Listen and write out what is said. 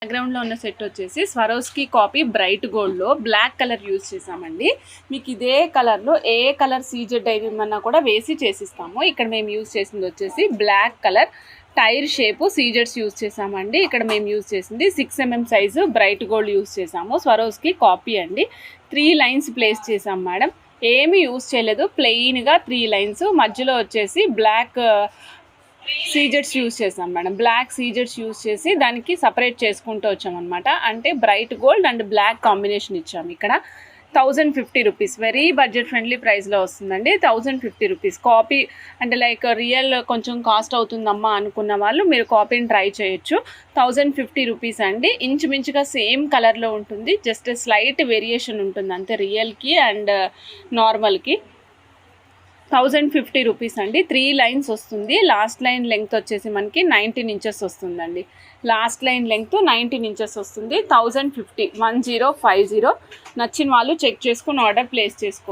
బ్యాక్గ్రౌండ్లో ఉన్న సెట్ వచ్చేసి స్వరోస్కి కాపీ బ్రైట్ గోల్డ్లో బ్లాక్ కలర్ యూజ్ చేసామండి. మీకు ఇదే కలర్లో ఏ కలర్ సీజెడ్ అన్నా కూడా వేసి చేసిస్తాము. ఇక్కడ మేము యూజ్ చేసింది వచ్చేసి బ్లాక్ కలర్ టైర్ షేపు సీజెడ్స్ యూజ్ చేసామండి. ఇక్కడ మేము యూజ్ చేసింది 6 mm size bright gold use చేసాము. స్వరోస్కి కాపీ అండి. 3 లైన్స్ ప్లేస్ చేసాం మేడం. ఏమి యూజ్ చేయలేదు, ప్లెయిన్గా 3 లైన్స్, మధ్యలో వచ్చేసి బ్లాక్ సీజెడ్స్ యూజ్ చేసాం మేడం. బ్లాక్ సీజెడ్స్ యూజ్ చేసి దానికి సపరేట్ చేసుకుంటూ వచ్చామన్నమాట. అంటే bright gold and black combination ఇచ్చాము. ఇక్కడ 1050 రూపీస్, వెరీ బడ్జెట్ ఫ్రెండ్లీ ప్రైస్లో వస్తుందండి. 1050 రూపీస్. కాపీ అంటే లైక్ రియల్ కొంచెం కాస్ట్ అవుతుందమ్మా అనుకున్న వాళ్ళు మీరు కాపీని ట్రై చేయొచ్చు. 1050 రూపీస్ అండి. ఇంచుమించుగా సేమ్ కలర్లో ఉంటుంది, జస్ట్ స్లైట్ వేరియేషన్ ఉంటుంది అంతే రియల్కి అండ్ నార్మల్కి. 1050 రూపీస్ అండి. 3 లైన్స్ వస్తుంది. లాస్ట్ లైన్ లెంగ్త్ వచ్చేసి మనకి 19 ఇంచెస్ వస్తుందండి. లాస్ట్ లైన్ లెంగ్త్ 19 ఇంచెస్ వస్తుంది. 1050 1050. నచ్చిన వాళ్ళు చెక్ చేసుకుని ఆర్డర్ ప్లేస్ చేసుకోవచ్చు.